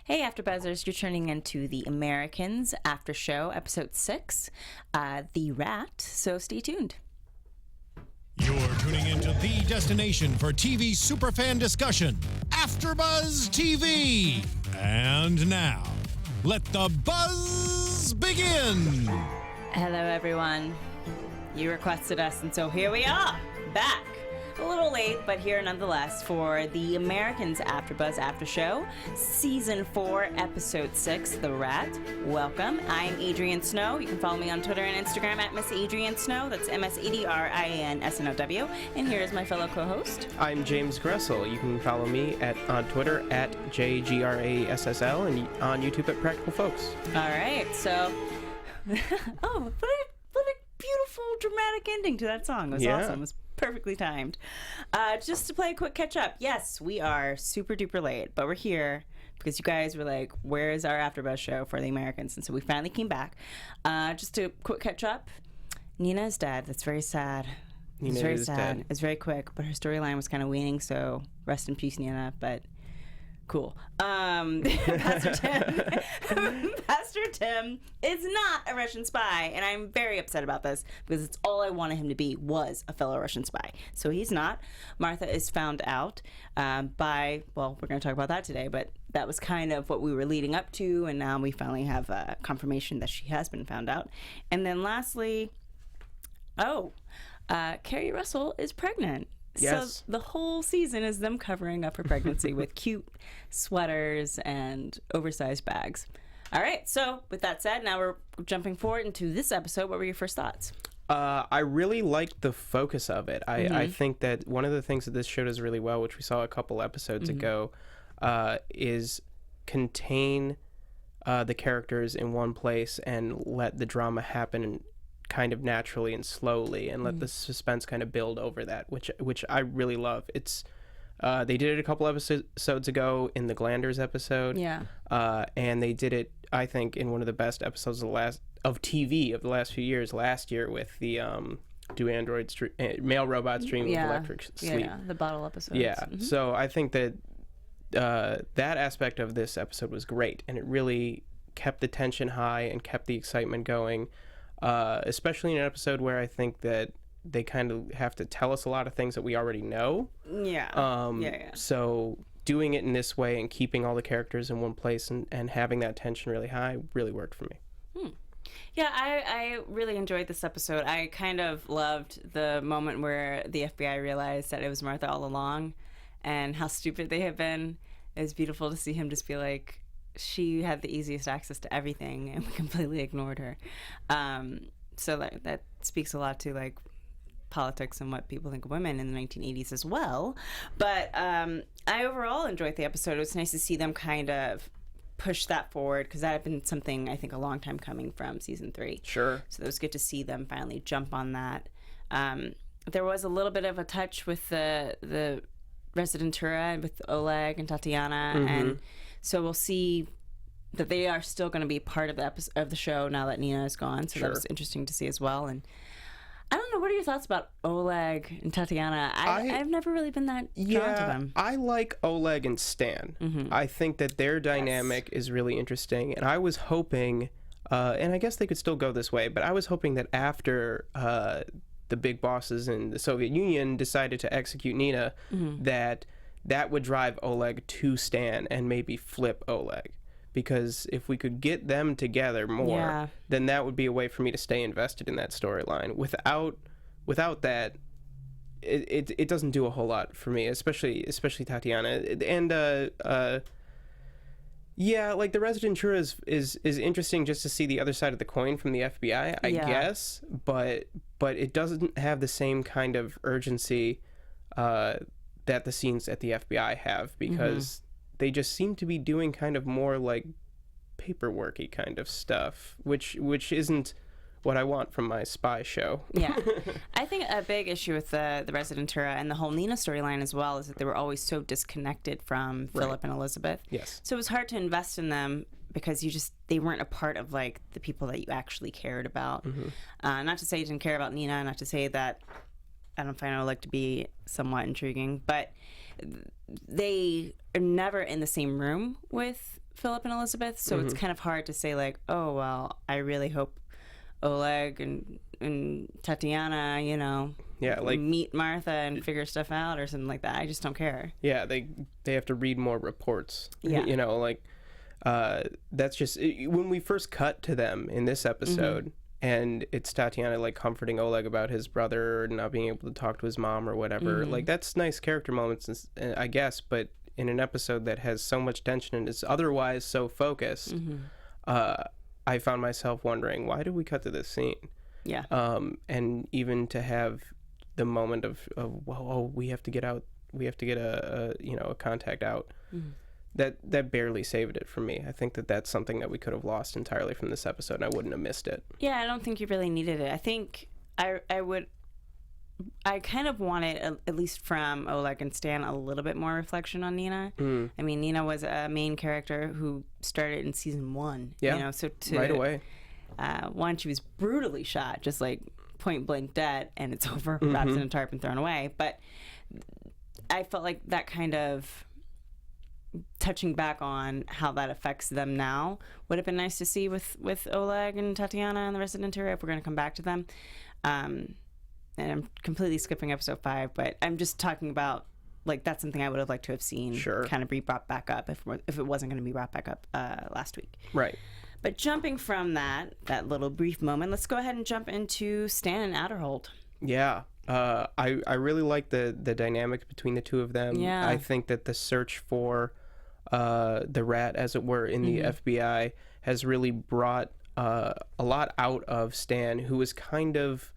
Hey, AfterBuzzers, you're turning into The Americans After Show, Episode 6, The Rat, so stay tuned. You're tuning into the destination for TV superfan discussion, AfterBuzz TV. And now, let the buzz begin. Hello, everyone. You requested us, and so here we are, back. A little late, but here nonetheless for The Americans AfterBuzz After Show, Season 4, Episode 6, The Rat. Welcome. I'm Adrian Snow. You can follow me on Twitter and Instagram at Miss Adrian Snow. That's MSADRIANSNOW. And here is my fellow co-host. I'm James Graessle. You can follow me on Twitter at JGRASSL and on YouTube at Practical Folks. All right, so... what a beautiful, dramatic ending to that song. It was awesome. It was perfectly timed. Just to play a quick catch up. Yes, we are super duper late, but we're here because you guys were like, where is our AfterBuzz show for The Americans? And so we finally came back. Just a quick catch up. Nina is dead. That's very sad. It's very sad. Dead. It's very quick, but her storyline was kind of waning, so rest in peace, Nina. But cool. Pastor Tim is not a Russian spy, and I'm very upset about this because it's all I wanted him to be was a fellow Russian spy. So he's not. Martha is found out by, well, we're going to talk about that today, but that was kind of what we were leading up to, and now we finally have confirmation that she has been found out. And then lastly, Keri Russell is pregnant. Yes. So the whole season is them covering up her pregnancy with cute sweaters and oversized bags. All right, so with that said, now we're jumping forward into this episode. What were your first thoughts? I really liked the focus of it. I think that one of the things that this show does really well, which we saw a couple episodes ago, is contain the characters in one place and let the drama happen kind of naturally and slowly, and let the suspense kind of build over that, which I really love. It's they did it a couple episodes ago in the Glanders episode, and they did it, I think, in one of the best episodes of TV of the last few years, last year with the do androids male robots dream of electric sleep, the bottle episodes. So I think that that aspect of this episode was great, and it really kept the tension high and kept the excitement going. Especially in an episode where I think that they kind of have to tell us a lot of things that we already know. So doing it in this way and keeping all the characters in one place and having that tension really high really worked for me. Yeah, I really enjoyed this episode. I kind of loved the moment where the FBI realized that it was Martha all along and how stupid they had been. It was beautiful to see him just be like, she had the easiest access to everything and we completely ignored her. So that speaks a lot to like politics and what people think of women in the 1980s as well. But I overall enjoyed the episode. It was nice to see them kind of push that forward because that had been something I think a long time coming from season 3. Sure. So it was good to see them finally jump on that. There was a little bit of a touch with the Residentura with Oleg and Tatiana, and so we'll see that they are still going to be part of the show now that Nina is gone. So that was interesting to see as well. And I don't know, what are your thoughts about Oleg and Tatiana? I've never really been that drawn to them. I like Oleg and Stan. I think that their dynamic is really interesting. And I was hoping, and I guess they could still go this way, but I was hoping that after the big bosses in the Soviet Union decided to execute Nina, that would drive Oleg to Stan and maybe flip Oleg. Because if we could get them together more, then that would be a way for me to stay invested in that storyline. Without that, it doesn't do a whole lot for me, especially Tatiana. And like the Residentura is interesting just to see the other side of the coin from the FBI, I guess. But it doesn't have the same kind of urgency that the scenes at the FBI have, because they just seem to be doing kind of more like paperworky kind of stuff, which isn't what I want from my spy show. I think a big issue with the Residentura and the whole Nina storyline as well is that they were always so disconnected from Philip and Elizabeth. Yes. So it was hard to invest in them because they weren't a part of like the people that you actually cared about. Not to say you didn't care about Nina, not to say that I don't find Oleg to be somewhat intriguing, but they are never in the same room with Philip and Elizabeth, so it's kind of hard to say like, oh well, I really hope Oleg and Tatiana, meet Martha and figure stuff out or something like that. I just don't care. Yeah, they have to read more reports. Yeah. That's just when we first cut to them in this episode, and it's Tatiana like comforting Oleg about his brother not being able to talk to his mom or whatever. Like, that's nice character moments, I guess, but in an episode that has so much tension and is otherwise so focused, I found myself wondering, why did we cut to this scene? Yeah. And even to have the moment of we have to get out, we have to get a contact out. That barely saved it for me. I think that's something that we could have lost entirely from this episode, and I wouldn't have missed it. Yeah, I don't think you really needed it. I think I kind of wanted, at least from Oleg and Stan, a little bit more reflection on Nina. I mean, Nina was a main character who started in season 1. Yeah, so right away. One, she was brutally shot, just like point blank dead, and it's over, wrapped in a tarp and thrown away. But I felt like that kind of touching back on how that affects them now would have been nice to see with Oleg and Tatiana and the rest of the interior, if we're going to come back to them. And I'm completely skipping episode 5, but I'm just talking about, like, that's something I would have liked to have seen kind of be brought back up if it wasn't going to be brought back up last week. Right. But jumping from that little brief moment, let's go ahead and jump into Stan and Adderholt. Yeah. I really like the dynamic between the two of them. Yeah. I think that the search for the rat, as it were, in the FBI has really brought a lot out of Stan, who was kind of...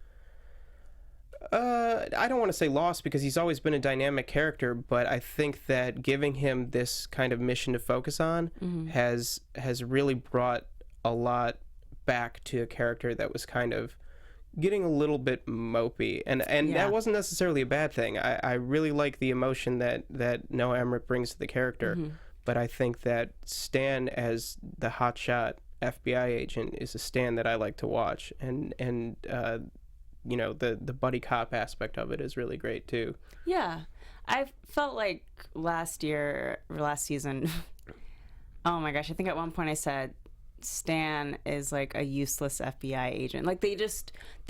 I don't want to say lost, because he's always been a dynamic character, but I think that giving him this kind of mission to focus on has really brought a lot back to a character that was kind of getting a little bit mopey, and that wasn't necessarily a bad thing. I really like the emotion that Noah Emmerich brings to the character, but I think that Stan as the hotshot FBI agent is a Stan that I like to watch, and the buddy cop aspect of it is really great too. Yeah, I felt like last season, oh my gosh, I think at one point I said Stan is like a useless FBI agent. Like, they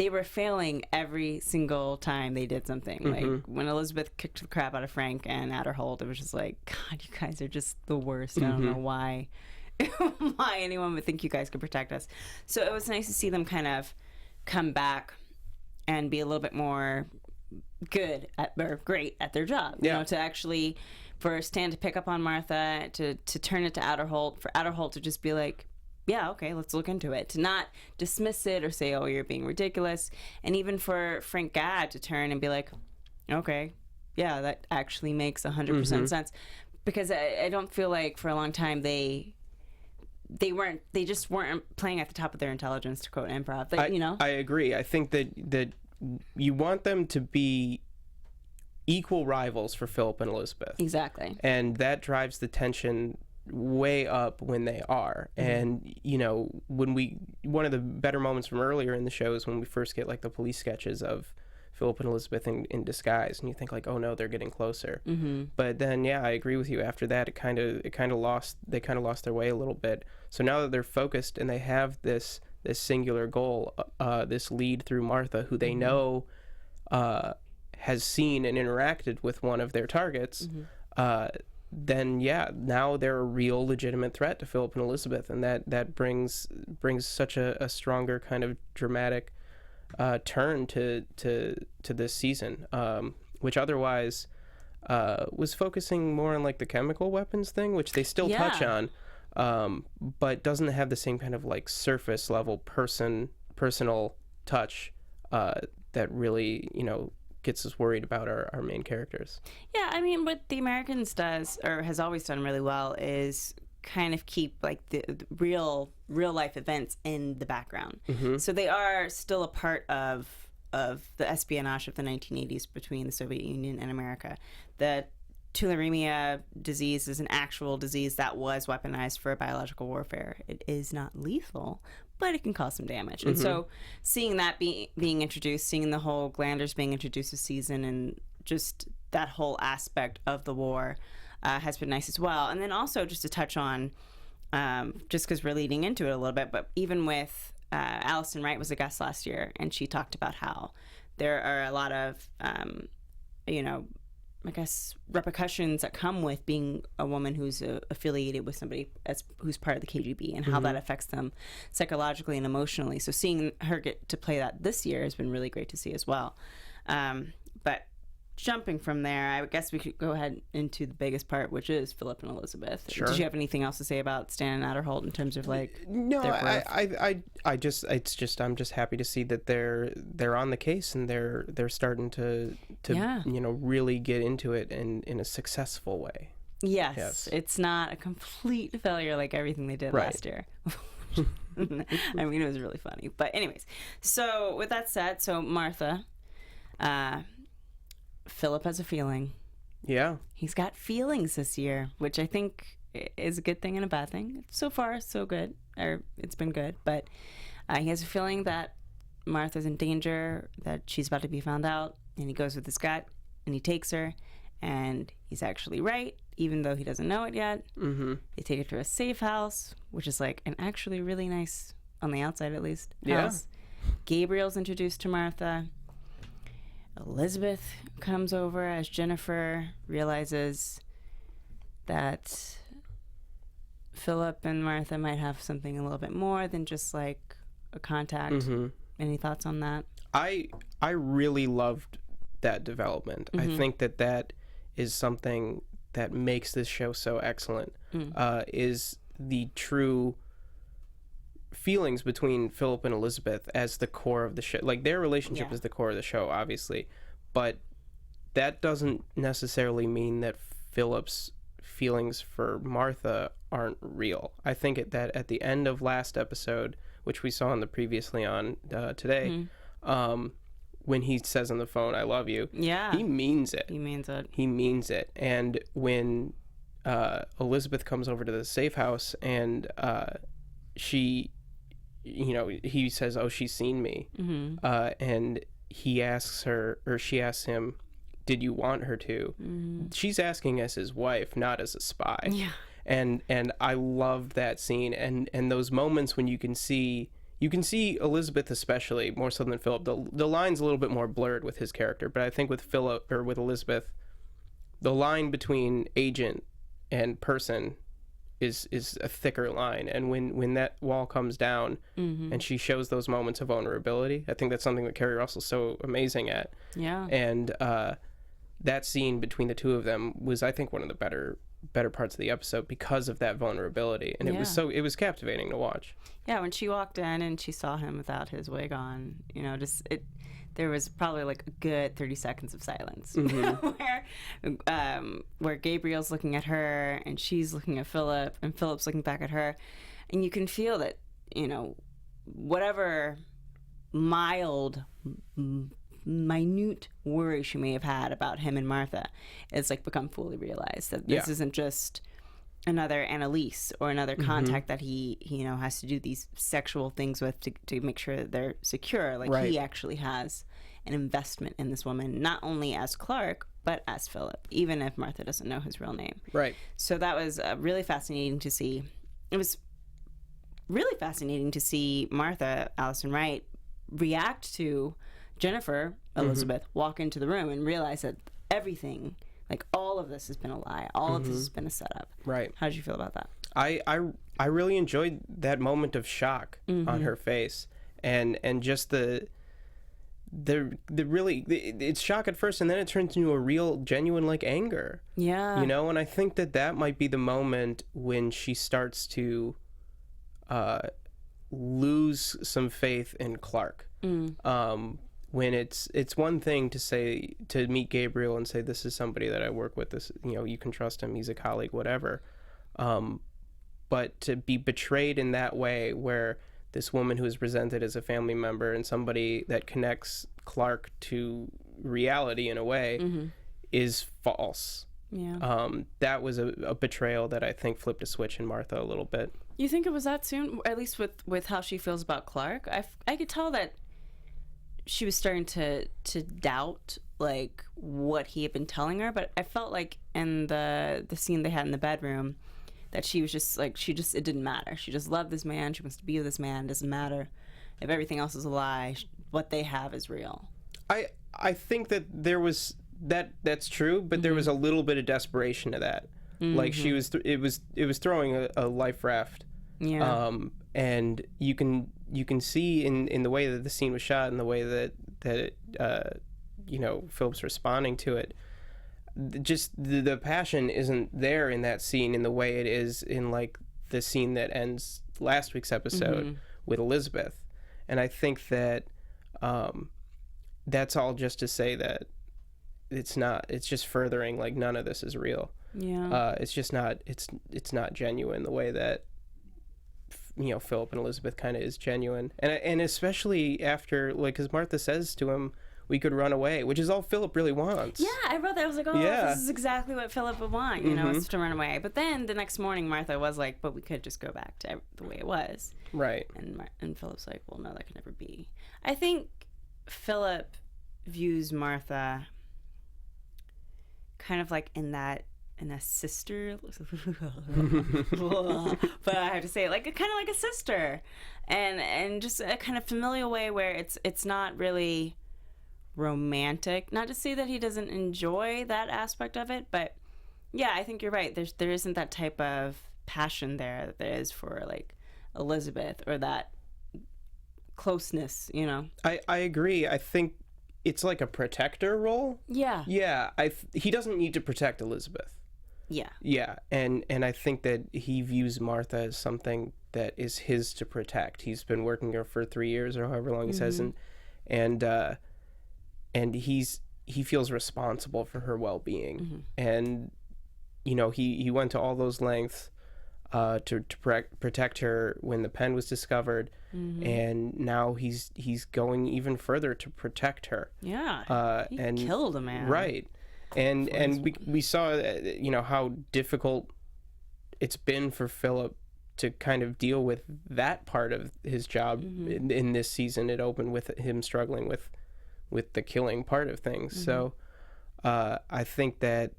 were failing every single time they did something. Like when Elizabeth kicked the crap out of Frank and Adderholt, it was just like, God, you guys are just the worst. I don't know why anyone would think you guys could protect us. So it was nice to see them kind of come back and be a little bit more great at their job. To actually, for Stan to pick up on Martha, to turn it to Adderholt, for Adderholt to just be like, yeah, okay, let's look into it. To not dismiss it or say, oh, you're being ridiculous. And even for Frank Gadd to turn and be like, okay, yeah, that actually makes 100% sense. Because I don't feel like for a long time they just weren't playing at the top of their intelligence, to quote improv. I agree. I think that you want them to be equal rivals for Philip and Elizabeth. Exactly. And that drives the tension way up when they are. And one of the better moments from earlier in the show is when we first get like the police sketches of Philip and Elizabeth in disguise, and you think like, oh no, they're getting closer. But then I agree with you, after that they kind of lost their way a little bit. So now that they're focused and they have this singular goal, this lead through Martha, who they know has seen and interacted with one of their targets, then now they're a real legitimate threat to Philip and Elizabeth, and that brings such a stronger kind of dramatic turn to this season, which otherwise was focusing more on like the chemical weapons thing, which they still touch on, but doesn't have the same kind of like surface level personal touch that really gets us worried about our main characters. Yeah, I mean, what The Americans does, or has always done really well, is kind of keep like the real life events in the background. So they are still a part of the espionage of the 1980s between the Soviet Union and America. The tularemia disease is an actual disease that was weaponized for biological warfare. It is not lethal, but it can cause some damage. And so seeing that being introduced, seeing the whole glanders being introduced this season, and just that whole aspect of the war has been nice as well. And then also just to touch on just because we're leading into it a little bit, but even with Allison Wright was a guest last year, and she talked about how there are a lot of, I guess, repercussions that come with being a woman who's affiliated with somebody who's part of the KGB, and how that affects them psychologically and emotionally. So seeing her get to play that this year has been really great to see as well. But jumping from there, I guess we could go ahead into the biggest part, which is Philip and Elizabeth. Sure. Did you have anything else to say about Stan and Adderholt in terms of No, their growth? I'm just happy to see that they're on the case, and they're starting to really get into it in a successful way. Yes, it's not a complete failure like everything they did last year. I mean, it was really funny. But anyways, so with that said, Martha, Philip has a feeling. Yeah. He's got feelings this year, which I think is a good thing and a bad thing. So far, so good. Or it's been good. But he has a feeling that Martha's in danger, that she's about to be found out. And he goes with his gut, and he takes her. And he's actually right, even though he doesn't know it yet. Mm-hmm. They take her to a safe house, which is like an actually really nice, on the outside at least, house. Yeah. Gabriel's introduced to Martha. Elizabeth comes over as Jennifer realizes that Philip and Martha might have something a little bit more than just like a contact. Mm-hmm. Any thoughts on that? I really loved that development. Mm-hmm. I think that is something that makes this show so excellent. Is the true feelings between Philip and Elizabeth as the core of the show. Like, their relationship is the core of the show, obviously, but that doesn't necessarily mean that Philip's feelings for Martha aren't real. I think that at the end of last episode, which we saw on the previously on today, when he says on the phone, "I love you," he means it. He means it. And when Elizabeth comes over to the safe house, and she, he says, "Oh, she's seen me," and he asks her, or she asks him, "Did you want her to?" She's asking as his wife, not as a spy. Yeah. And I loved that scene, and those moments when you can see Elizabeth, especially more so than Philip. The line's a little bit more blurred with his character, but I think with Philip, or with Elizabeth, the line between agent and person is a thicker line. And when that wall comes down, and she shows those moments of vulnerability, I think that's something that Keri Russell's so amazing at. Yeah. And that scene between the two of them was, I think, one of the better parts of the episode because of that vulnerability, and it was captivating to watch. Yeah, when she walked in and she saw him without his wig on, there was probably like a good 30 seconds of silence where Gabriel's looking at her and she's looking at Philip, and Philip's looking back at her, and you can feel that whatever mild, minute worry she may have had about him and Martha, it's like become fully realized that this isn't just another Annalise or another contact that he has to do these sexual things with to make sure that they're secure. Like, he actually has an investment in this woman, not only as Clark but as Philip, even if Martha doesn't know his real name. Right. So that was really fascinating to see. It was really fascinating to see Martha, Allison Wright, react to Jennifer, Elizabeth, walk into the room and realize that everything, like all of this has been a lie. All of this has been a setup. Right. How did you feel about that? I really enjoyed that moment of shock on her face, and just the really, it's shock at first, and then it turns into a real, genuine, like, anger. Yeah. And I think that might be the moment when she starts to lose some faith in Clark. When it's one thing to meet Gabriel and say, this is somebody that I work with, this, you can trust him, he's a colleague, whatever. But to be betrayed in that way, where this woman who is presented as a family member and somebody that connects Clark to reality in a way is false. Yeah. That was a betrayal that I think flipped a switch in Martha a little bit. You think it was that soon? At least with how she feels about Clark? I could tell that she was starting to doubt, like, what he had been telling her, but I felt like in the scene they had in the bedroom that she was just like, it didn't matter. She just loved this man. She wants to be with this man. It doesn't matter if everything else is a lie. What they have is real. I think that there was that's true, but there was a little bit of desperation to that. Like she was, it was throwing a life raft. Yeah. And you can see in the way that the scene was shot and the way that Philip's responding to it, just the passion isn't there in that scene in the way it is in like the scene that ends last week's episode with Elizabeth. And I think that that's all just to say that it's just furthering like none of this is real. Yeah. It's just not it's not genuine the way that Philip and Elizabeth kind of is genuine, and especially after, like, because Martha says to him, "We could run away," which is all Philip really wants. Yeah, I wrote that. I was like, this is exactly what Philip would want, is to run away. But then the next morning, Martha was like, "But we could just go back to the way it was." Right. And Philip's like, "Well, no, that could never be." I think Philip views Martha kind of like in a sister, but I have to say, like, kind of like a sister, and just a kind of familial way where it's not really romantic. Not to say that he doesn't enjoy that aspect of it, but yeah, I think you're right. There isn't that type of passion there that there is for like Elizabeth, or that closeness. I agree. I think it's like a protector role. Yeah. Yeah. He doesn't need to protect Elizabeth. Yeah. Yeah, and I think that he views Martha as something that is his to protect. He's been working here for 3 years or however long he says, and he feels responsible for her well-being, and he went to all those lengths to protect her when the pen was discovered, and now he's going even further to protect her. Yeah, he killed a man. Right. And we saw how difficult it's been for Philip to kind of deal with that part of his job in this season. It opened with him struggling with the killing part of things. So I think that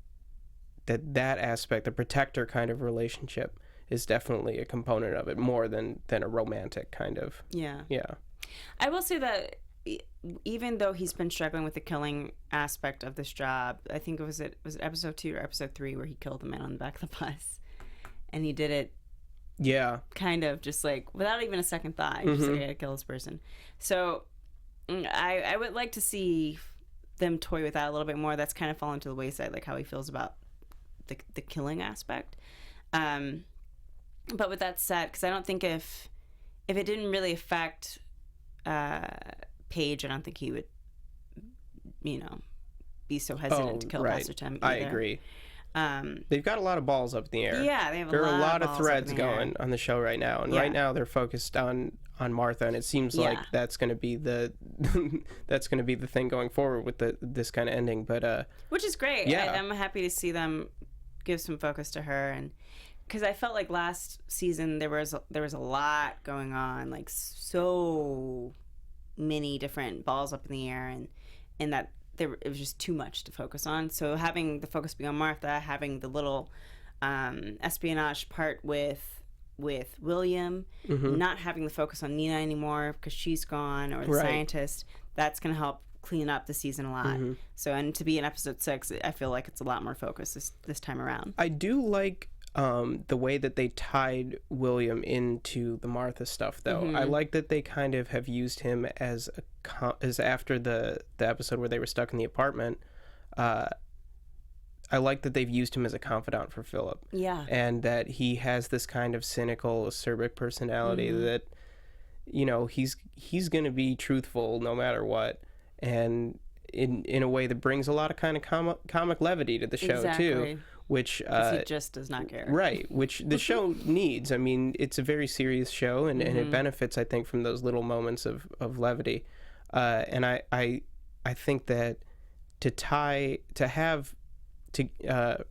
aspect, the protector kind of relationship, is definitely a component of it, more than a romantic kind of. Yeah. Yeah. I will say that even though he's been struggling with the killing aspect of this job, I think was it episode 2 or episode 3 where he killed the man on the back of the bus, and he did it. Yeah. Kind of just like without even a second thought. He just like, I gotta kill this person. So I would like to see them toy with that a little bit more. That's kind of fallen to the wayside, like how he feels about the killing aspect. But with that said, because I don't think if it didn't really affect Paige, I don't think he would, be so hesitant to kill Pastor Tim either. I agree. They've got a lot of balls up in the air. Yeah, they have there are a lot of threads going on the show right now, and right now they're focused on Martha, and it seems like that's going to be the thing going forward with this kind of ending. But which is great. Yeah, I'm happy to see them give some focus to her, and because I felt like last season there was a lot going on, like so many different balls up in the air, and that it was just too much to focus on. So having the focus be on Martha, having the little espionage part with William, not having the focus on Nina anymore because she's gone, or the scientist, that's going to help clean up the season a lot. So, and to be in episode 6, I feel like it's a lot more focus this time around. I do like the way that they tied William into the Martha stuff, though. I like that they kind of have used him as after the episode where they were stuck in the apartment. I like that they've used him as a confidant for Philip. Yeah. And that he has this kind of cynical, acerbic personality that, he's going to be truthful no matter what. And in a way that brings a lot of kind of comic levity to the show, too. Which he just does not care. Right, which the show needs. I mean, it's a very serious show, and it benefits, I think, from those little moments of levity. And I think that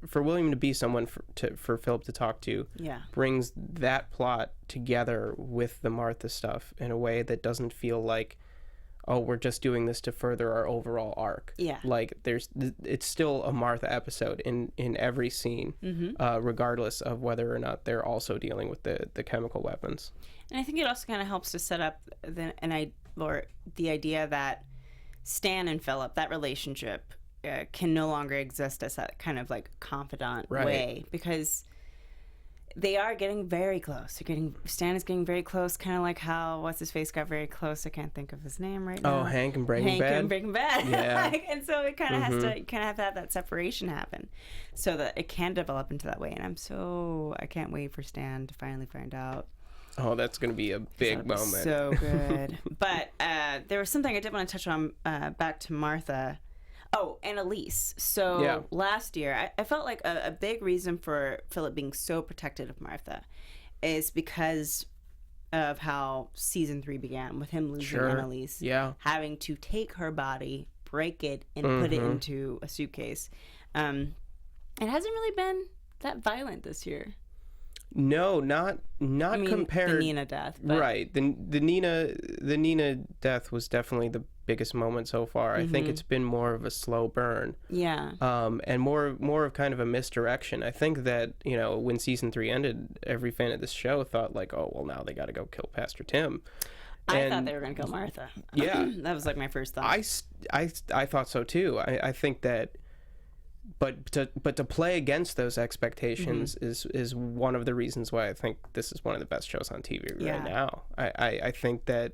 for William to be someone for Philip to talk to, brings that plot together with the Martha stuff in a way that doesn't feel like oh, we're just doing this to further our overall arc. Yeah. Like it's still a Martha episode in every scene, regardless of whether or not they're also dealing with the chemical weapons. And I think it also kind of helps to set up the idea that Stan and Philip, that relationship, can no longer exist as that kind of like confidant way, because they are getting very close. Stan is getting very close, kind of like how what's his face got very close. I can't think of his name right now. Oh, Hank in Breaking Bad. Yeah. And so it kind of has to kind of have to have that separation happen, so that it can develop into that way. And I can't wait for Stan to finally find out. Oh, that's going to be a big moment. So good. But there was something I did want to touch on back to Martha. Oh, and Elise. So last year, I felt like a big reason for Philip being so protective of Martha is because of how season 3 began, with him losing Annalise, having to take her body, break it, and put it into a suitcase. It hasn't really been that violent this year. No, not compared. The Nina death, but... right? The Nina death was definitely the biggest moment so far. I think it's been more of a slow burn. Yeah. And more of kind of a misdirection. I think that when season 3 ended, every fan of this show thought like, oh well, now they got to go kill Pastor Tim. I thought they were going to kill Martha. Yeah, that was like my first thought. I thought so too. I think that. But to play against those expectations is one of the reasons why I think this is one of the best shows on TV right now. I think that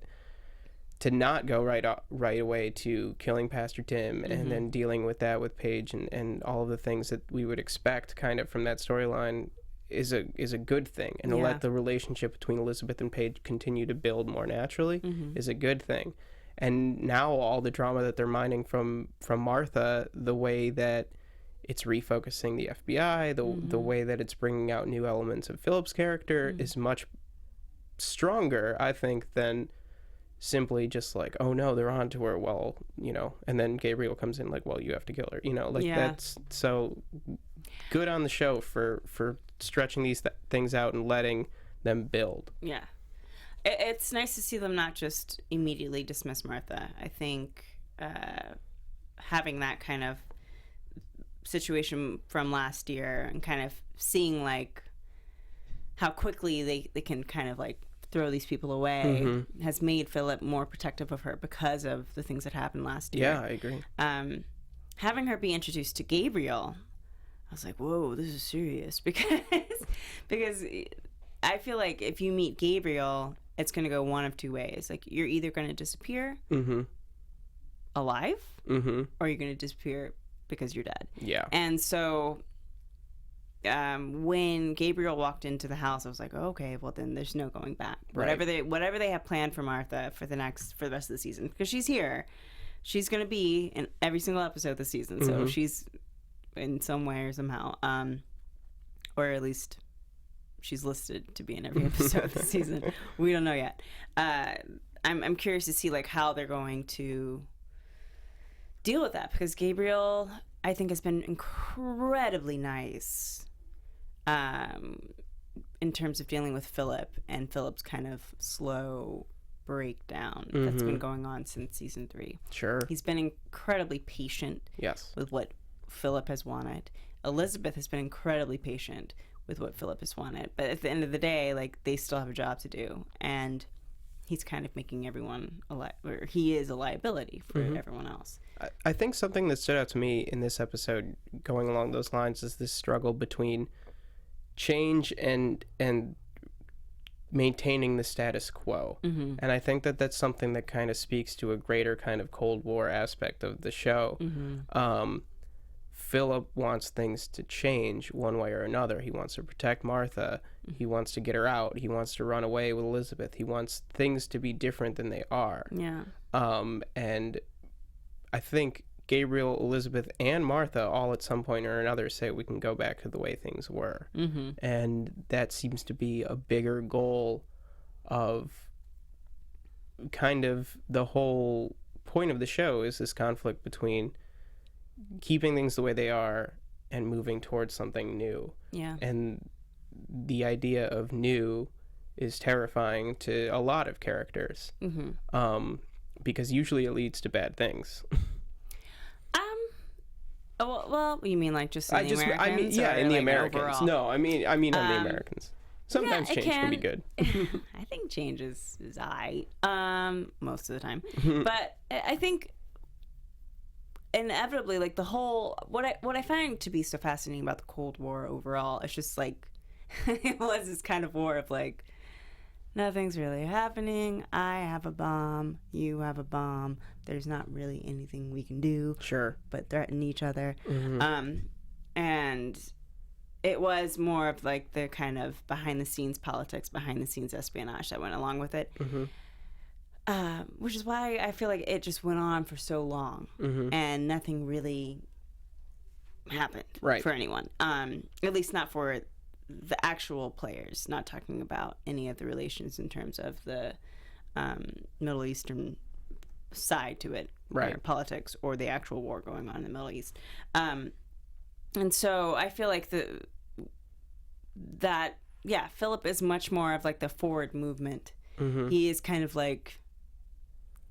to not go right away to killing Pastor Tim and then dealing with that with Paige and all of the things that we would expect kind of from that storyline is a good thing, and to let the relationship between Elizabeth and Paige continue to build more naturally is a good thing. And now all the drama that they're mining from Martha, the way that it's refocusing the FBI, the way that it's bringing out new elements of Philip's character is much stronger, I think, than simply just like, oh no, they're on to her, well, and then Gabriel comes in like, well, you have to kill her, that's so good on the show for stretching these things out and letting them build. Yeah. It's nice to see them not just immediately dismiss Martha. I think having that kind of situation from last year and kind of seeing like how quickly they can kind of like throw these people away has made Philip more protective of her because of the things that happened last year. Yeah, I agree. Having her be introduced to Gabriel, I was like, whoa, this is serious, because I feel like if you meet Gabriel, it's going to go one of two ways. Like, you're either going to disappear alive, or you're going to disappear because you're dead. Yeah. And so when Gabriel walked into the house, I was like, oh, okay, well then there's no going back. Right. Whatever they have planned for Martha for the rest of the season, because she's here, she's going to be in every single episode this season. So she's in some way or somehow, or at least she's listed to be in every episode this season. We don't know yet. I'm curious to see like how they're going to deal with that, because Gabriel, I think, has been incredibly nice in terms of dealing with Philip and Philip's kind of slow breakdown that's been going on since season 3. Sure. He's been incredibly patient with what Philip has wanted. Elizabeth has been incredibly patient with what Philip has wanted. But at the end of the day, like, they still have a job to do. And he's kind of making everyone or he is a liability for everyone else. I think something that stood out to me in this episode going along those lines is this struggle between change and maintaining the status quo. And I think that that's something that kind of speaks to a greater kind of Cold War aspect of the show. Philip wants things to change one way or another. He wants to protect Martha. He wants to get her out. He wants to run away with Elizabeth. He wants things to be different than they are. Yeah. And I think Gabriel, Elizabeth, and Martha all at some point or another say we can go back to the way things were. And that seems to be a bigger goal of kind of the whole point of the show, is this conflict between keeping things the way they are and moving towards something new. Yeah. And the idea of new is terrifying to a lot of characters. because usually it leads to bad things. Well, you mean like just in the Americans? In the like Americans. overall? No, I mean on the Americans. Sometimes change can be good. I think change is alright, most of the time. But I think inevitably, like the whole what I find to be so fascinating about the Cold War overall, it's just like it was this kind of war of like nothing's really happening. I have a bomb. You have a bomb. There's not really anything we can do. Sure. But threaten each other. Mm-hmm. And it was more of like the kind of behind the scenes politics, behind the scenes espionage that went along with it. Mm-hmm. Which is why I feel like it just went on for so long, and nothing really happened for anyone. At least not for the actual players. Not talking about any of the relations in terms of the Middle Eastern side to it, or politics, or the actual war going on in the Middle East. And so I feel like Philip is much more of like the forward movement. He is kind of like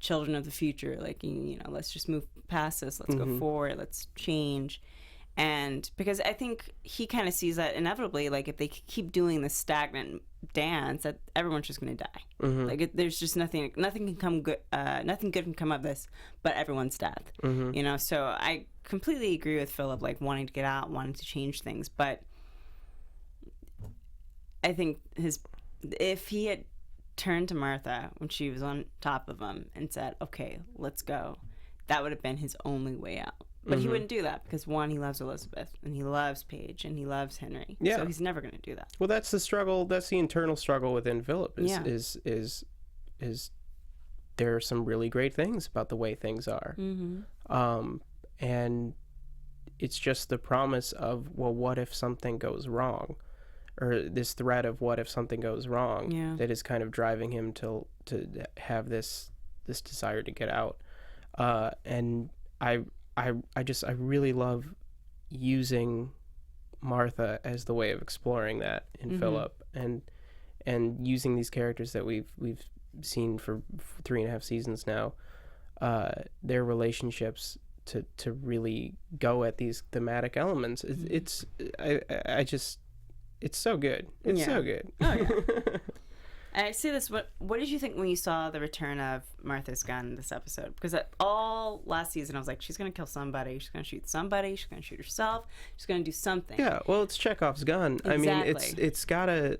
children of the future, like, you know, let's just move past this, let's go forward, let's change. And because I think he kind of sees that inevitably, like if they keep doing this stagnant dance, that everyone's just going to die. Like there's just nothing can come good, nothing good can come of this, but everyone's death. You know, so I completely agree with Philip, like wanting to get out, wanting to change things, but I think if he had turned to Martha when she was on top of him and said, okay, let's go, that would have been his only way out. But he wouldn't do that because, one, he loves Elizabeth and he loves Paige and he loves Henry. Yeah. So he's never going to do that. Well, that's the struggle. That's the internal struggle within Philip. Is there are some really great things about the way things are, and it's just the promise of, well, what if something goes wrong, or this threat of what if something goes wrong that is kind of driving him to have this desire to get out, and I really love using Martha as the way of exploring that in Philip, and using these characters that we've seen for 3.5 seasons now, their relationships to really go at these thematic elements. It's so good. It's so good. Oh, yeah. I see this. What did you think when you saw the return of Martha's gun in this episode? Because all last season I was like, she's going to kill somebody. She's going to shoot somebody. She's going to shoot herself. She's going to do something. Yeah, well, it's Chekhov's gun. Exactly. I mean, it's gotta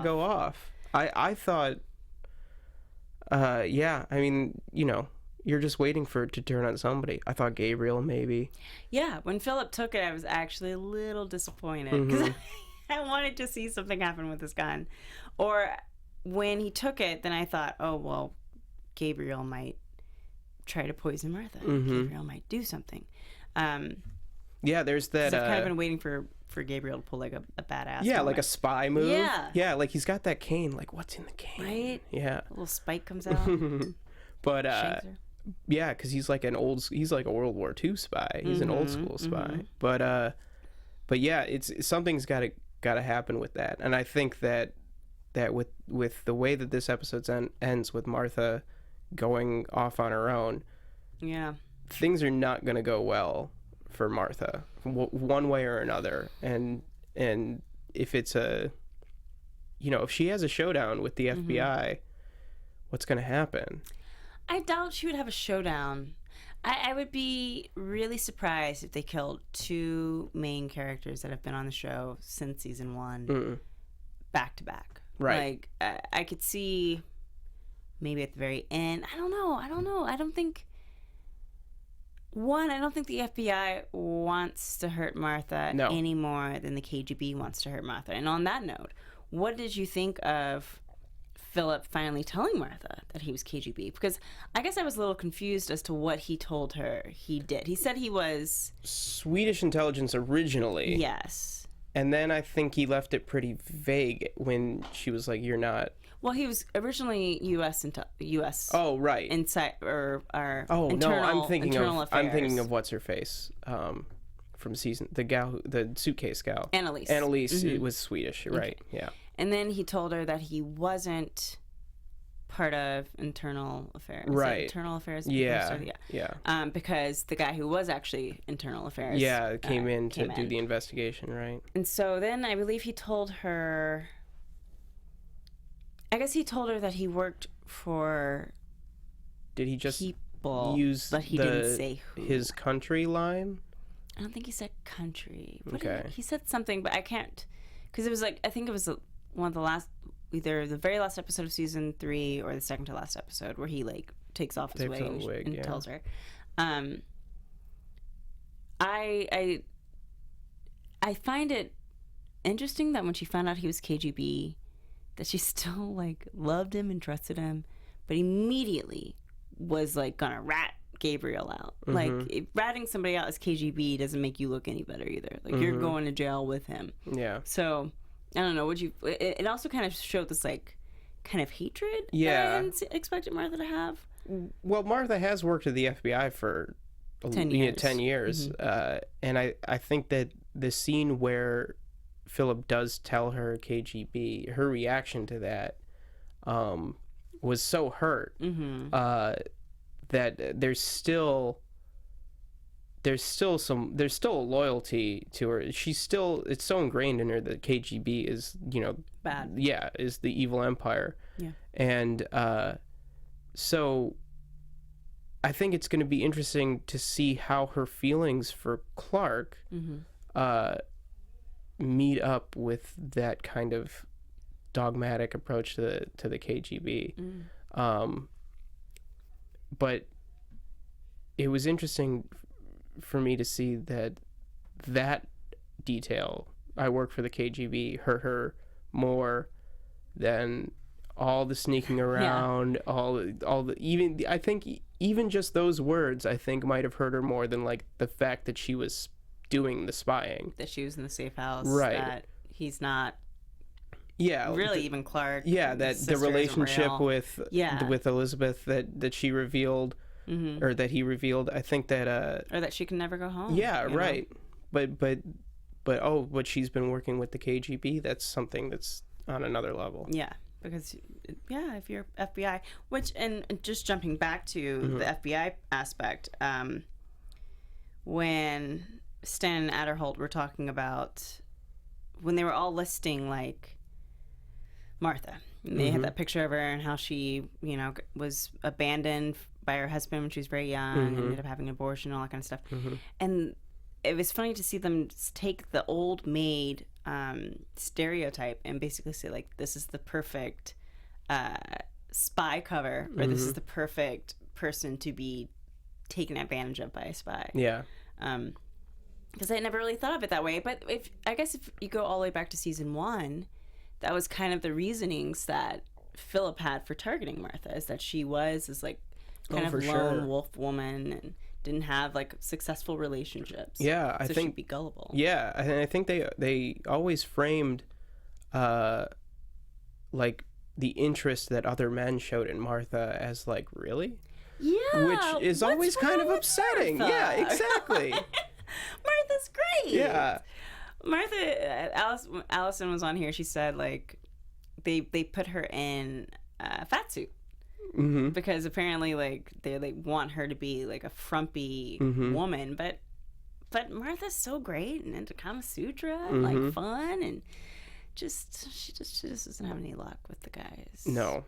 go off. I thought, I mean, you know, you're just waiting for it to turn on somebody. I thought Gabriel maybe. Yeah, when Philip took it, I was actually a little disappointed because I wanted to see something happen with this gun. Or when he took it, then I thought, oh, well, Gabriel might try to poison Martha. Gabriel might do something. Yeah, there's that. I've kind of been waiting for Gabriel to pull like a badass. Yeah, moment. like a spy move. Yeah. Yeah, like he's got that cane. Like, what's in the cane? Right? Yeah. A little spike comes out. But, yeah, because he's like a World War II spy. He's an old school spy. But yeah, something's got to happen with that. And I think that with the way that this episode ends with Martha going off on her own, things are not going to go well for Martha one way or another. And if it's if she has a showdown with the FBI, what's going to happen? I doubt she would have a showdown. I would be really surprised if they killed two main characters that have been on the show since season 1 back to back. Right. Like, I could see maybe at the very end. I don't know. I don't think the FBI wants to hurt Martha any more than the KGB wants to hurt Martha. And on that note, what did you think of Philip finally telling Martha that he was KGB? Because I guess I was a little confused as to what he told her he did. He said he was Swedish intelligence originally. Yes. And then I think he left it pretty vague when she was like, "You're not." Well, he was originally U.S. Oh, right. Inside or our internal. I'm thinking of what's her face from season the suitcase gal. Annalise. It was Swedish, right? Yeah. And then he told her that he wasn't part of internal affairs. Right. Internal affairs. Yeah. Yeah. Because the guy who was actually internal affairs. Yeah, came in to do the investigation, right? And so then I believe he told her. I guess he told her that he worked for. Did he just people, use but he didn't say who. His country line? I don't think he said country. Okay. He said something, but I can't, because it was like, I think it was one of the last, either the very last episode of season 3 or the second to last episode, where he like takes off his wig and tells her. I find it interesting that when she found out he was KGB, that she still like loved him and trusted him, but immediately was like gonna rat Gabriel out. Like, ratting somebody out as KGB doesn't make you look any better either. Like, you're going to jail with him. Yeah. So I don't know. It also kind of showed this like kind of hatred Yeah. that I hadn't expected Martha to have. Well, Martha has worked at the FBI for 10 years. 10 years. And I think that the scene where Philip does tell her KGB, her reaction to that was so hurt that there's still a loyalty to her. It's so ingrained in her that KGB is, Bad. Yeah, is the evil empire. Yeah. And so I think it's going to be interesting to see how her feelings for Clark meet up with that kind of dogmatic approach to the KGB. But it was interesting for me to see that detail, I work for the KGB, hurt her more than all the sneaking around, all the even, I think even just those words, I think might have hurt her more than like the fact that she was doing the spying. That she was in the safe house. Right. That he's not. Yeah. Really, even Clark. Yeah, that the relationship with Elizabeth that she revealed, or that he revealed. I think that. Or that she can never go home. Yeah, right. But she's been working with the KGB. That's something that's on another level. Yeah, because if you're FBI, and just jumping back to the FBI aspect, when Stan and Adderholt were talking about when they were all listing like Martha, and they had that picture of her and how she was abandoned by her husband when she was very young and ended up having an abortion, all that kind of stuff. And it was funny to see them take the old maid stereotype and basically say like, this is the perfect spy cover, or this is the perfect person to be taken advantage of by a spy. Yeah. Because I never really thought of it that way. But if you go all the way back to season 1, that was kind of the reasonings that Philip had for targeting Martha, is that she was this like kind of lone wolf woman and didn't have like successful relationships. Yeah, I think she'd be gullible. Yeah, and I think they always framed like the interest that other men showed in Martha as like, really? Yeah. Which is always kind of upsetting. Martha? Yeah, exactly. Martha's great. Yeah. Martha, Allison was on here. She said like they put her in a fat suit because apparently like they want her to be like a frumpy woman, but Martha's so great and into Kama Sutra and like fun, and she just doesn't have any luck with the guys. No.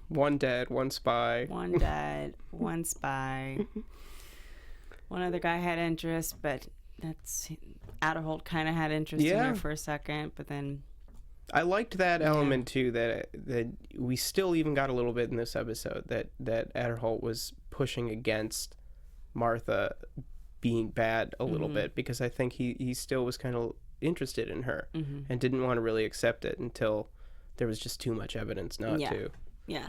One dead, one spy. One dead, one spy. One other guy had interest, but Adderholt kind of had interest in her for a second, but then I liked that element too, that we still even got a little bit in this episode that Adderholt was pushing against Martha being bad a little bit, because I think he still was kind of interested in her and didn't want to really accept it until there was just too much evidence not to. Yeah,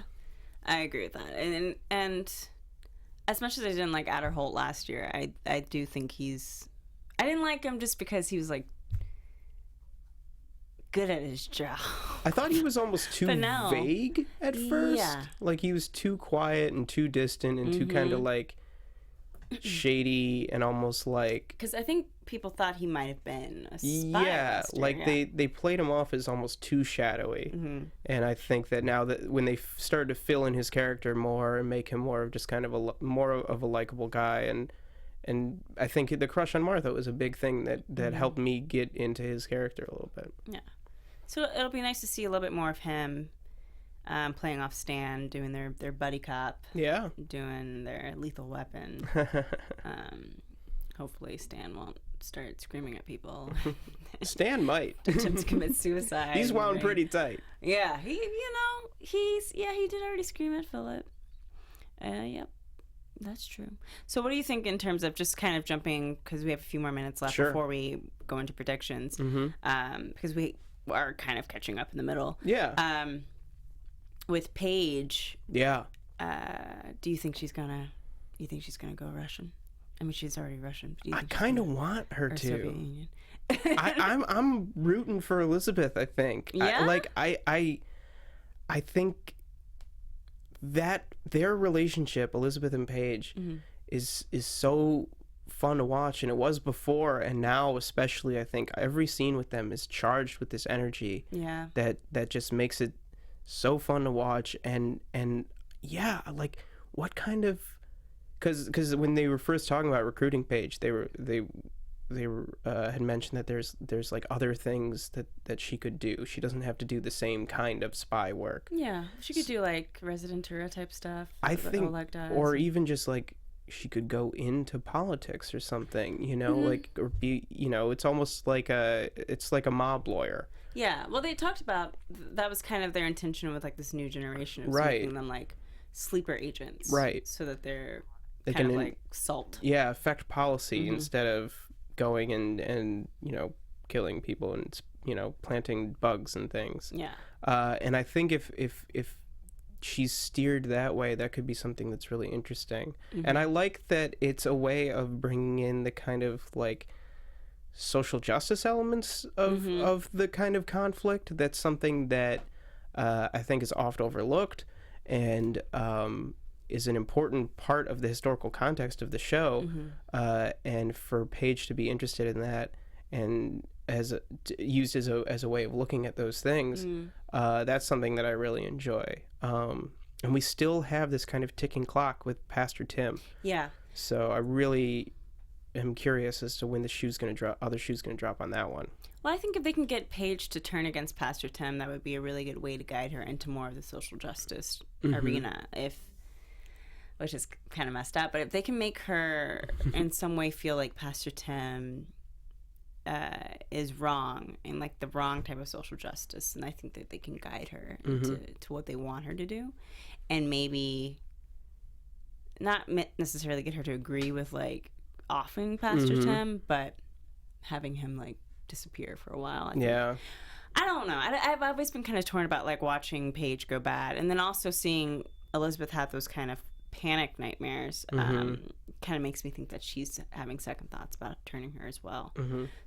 I agree with that. And as much as I didn't like Adderholt last year, I do think I didn't like him just because he was like good at his job. I thought he was almost too vague at first. Yeah. Like he was too quiet and too distant and too kind of like shady and almost like, because I think people thought he might have been a spy. yeah, last year, like yeah. they played him off as almost too shadowy. And I think that now that when they started to fill in his character more and make him more of just kind of more of a likable guy, and I think the crush on Martha was a big thing that helped me get into his character a little bit. Yeah. So it'll be nice to see a little bit more of him playing off Stan, doing their buddy cop. Yeah. Doing their Lethal Weapon. Hopefully Stan won't start screaming at people. Stan might. Attempt to commit suicide. He's wound pretty tight. Yeah. He did already scream at Philip. Yep. That's true. So what do you think in terms of just kind of jumping, because we have a few more minutes left before we go into predictions, because we are kind of catching up in the middle. Yeah. With Paige. Yeah. Do you think she's gonna go Russian? I mean, she's already Russian. I kind of want her to. Soviet Union. I'm rooting for Elizabeth. I think. Yeah. I think that their relationship, Elizabeth and Paige, is so fun to watch, and it was before, and now especially. I think every scene with them is charged with this energy. Yeah. That just makes it so fun to watch, and yeah, like what kind of, because when they were first talking about recruiting Paige, they had mentioned that there's like other things that she could do. She doesn't have to do the same kind of spy work. Yeah, she could do like Residentura type stuff. I think, or even just like she could go into politics or something, like, or be, it's almost like it's like a mob lawyer. Yeah, well, they talked about that was kind of their intention with like this new generation of making them like sleeper agents, right? So that they kind of like salt. Yeah, affect policy instead of going and killing people and planting bugs and things. Yeah. And I think if she's steered that way, that could be something that's really interesting. And I like that it's a way of bringing in the kind of like social justice elements of the kind of conflict. That's something that I think is oft overlooked and is an important part of the historical context of the show. And for Paige to be interested in that and used as a way of looking at those things, that's something that I really enjoy. And we still have this kind of ticking clock with Pastor Tim. Yeah. So I really am curious as to when the shoe's going to drop. Other shoe's going to drop on that one. Well, I think if they can get Paige to turn against Pastor Tim, that would be a really good way to guide her into more of the social justice arena. Which is kind of messed up, but if they can make her in some way feel like Pastor Tim is wrong and like the wrong type of social justice, and I think that they can guide her into what they want her to do, and maybe not necessarily get her to agree with like offing Pastor Tim, but having him like disappear for a while. I don't know. I've always been kind of torn about like watching Paige go bad, and then also seeing Elizabeth have those kind of panic nightmares kind of makes me think that she's having second thoughts about turning her as well.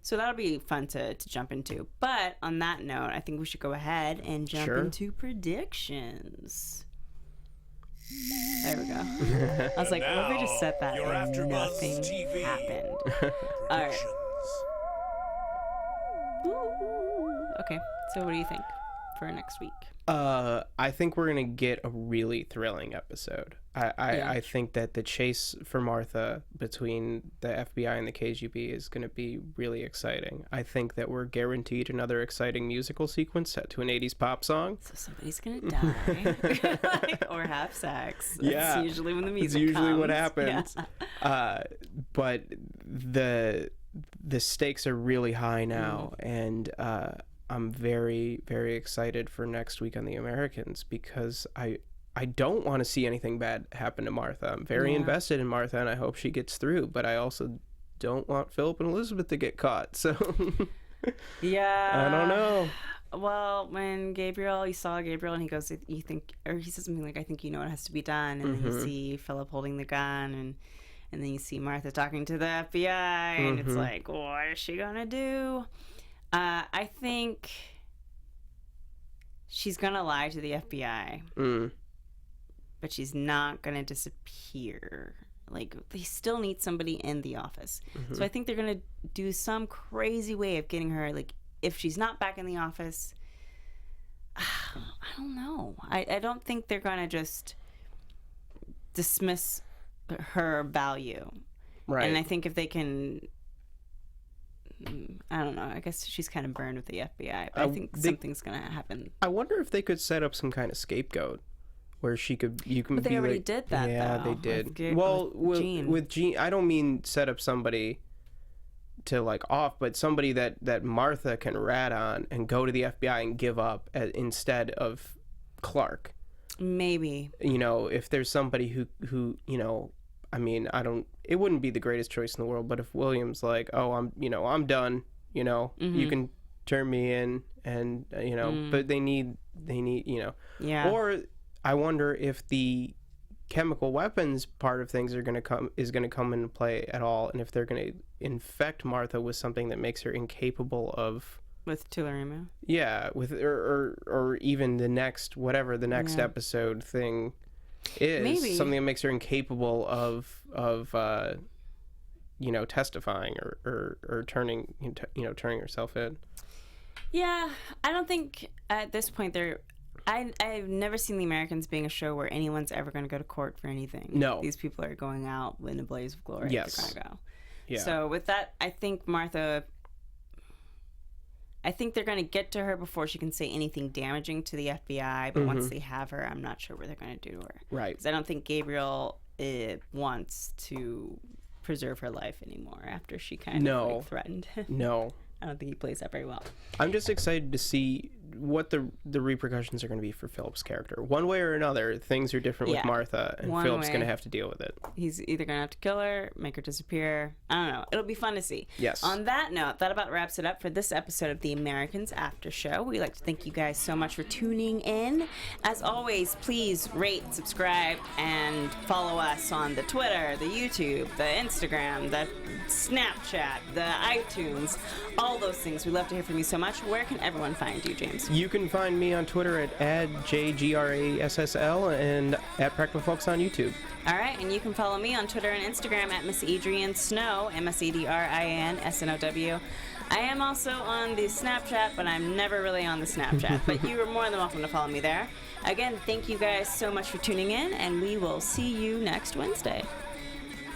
So that'll be fun to jump into. But on that note, I think we should go ahead and jump into predictions. There we go. I was like, what if we just set that and nothing happened? All right. Ooh. Okay, so what do you think for next week? I think we're gonna get a really thrilling episode. I think that the chase for Martha between the FBI and the KGB is gonna be really exciting. I think that we're guaranteed another exciting musical sequence set to an 80s pop song. So somebody's gonna die or have sex. That's usually when the music comes. It's usually what happens. Yeah. But the stakes are really high now, and I'm very, very excited for next week on The Americans because I don't want to see anything bad happen to Martha. I'm very invested in Martha, and I hope she gets through, but I also don't want Philip and Elizabeth to get caught, so yeah, I don't know. Well, when you saw Gabriel and he goes, you think, or he says something like, I think you know what has to be done, and then you see Philip holding the gun, and then you see Martha talking to the FBI, and it's like, what is she gonna do? I think she's gonna lie to the FBI, but she's not gonna disappear. like, they still need somebody in the office. So I think they're going to do some crazy way of getting her, like, if she's not back in the office, I don't know. I don't think they're going to just dismiss her value. Right. And I think if they can, I don't know, I guess she's kind of burned with the FBI, but I think something's going to happen. I wonder if they could set up some kind of scapegoat where you can But they be already like, did that, yeah, though. they did. Well, with Jean, I don't mean set up somebody to, like, off, but somebody that Martha can rat on and go to the FBI and give up instead of Clark. Maybe. You know, if there's somebody who you know, I mean, it wouldn't be the greatest choice in the world, but if William's like, oh, I'm done, you know, you can turn me in, and, you know, but they need, you know. Yeah. Or I wonder if the chemical weapons part of things is going to come into play at all, and if they're going to infect Martha with something that makes her incapable of, with Tularemia. Yeah, with or even the next episode thing is. Maybe something that makes her incapable of you know, testifying or turning herself in. Yeah, I don't think at this point I've never seen The Americans being a show where anyone's ever going to go to court for anything. No. These people are going out in a blaze of glory. Yes. They're going to go. Yeah. So with that, I think they're going to get to her before she can say anything damaging to the FBI. But once they have her, I'm not sure what they're going to do to her. Right. Because I don't think Gabriel wants to preserve her life anymore after she kind of like, threatened. No. I don't think he plays that very well. I'm just excited to see what the repercussions are going to be for Philip's character. One way or another, things are different with Martha, and Philip's going to have to deal with it. He's either going to have to kill her, make her disappear. I don't know. It'll be fun to see. Yes. On that note, that about wraps it up for this episode of The Americans After Show. We'd like to thank you guys so much for tuning in. As always, please rate, subscribe, and follow us on the Twitter, the YouTube, the Instagram, the Snapchat, the iTunes, all those things. We love to hear from you so much. Where can everyone find you, James? You can find me on Twitter at @JGRASSL and at PracticalFolks on YouTube. All right, and you can follow me on Twitter and Instagram at Miss Adrian Snow, MSADRIANSNOW. I am also on the Snapchat, but I'm never really on the Snapchat. But you are more than welcome to follow me there. Again, thank you guys so much for tuning in, and we will see you next Wednesday.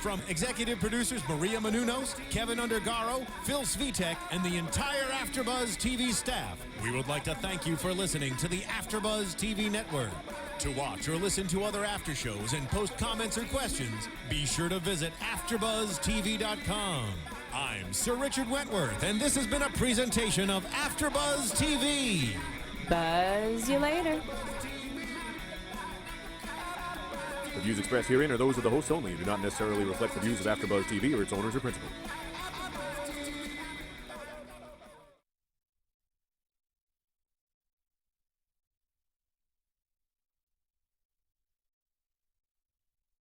From executive producers Maria Menounos, Kevin Undergaro, Phil Svitek, and the entire AfterBuzz TV staff, we would like to thank you for listening to the AfterBuzz TV network. To watch or listen to other after shows and post comments or questions, be sure to visit AfterBuzzTV.com. I'm Sir Richard Wentworth, and this has been a presentation of AfterBuzz TV. Buzz you later. The views expressed herein are those of the hosts only and do not necessarily reflect the views of AfterBuzz TV or its owners or principals.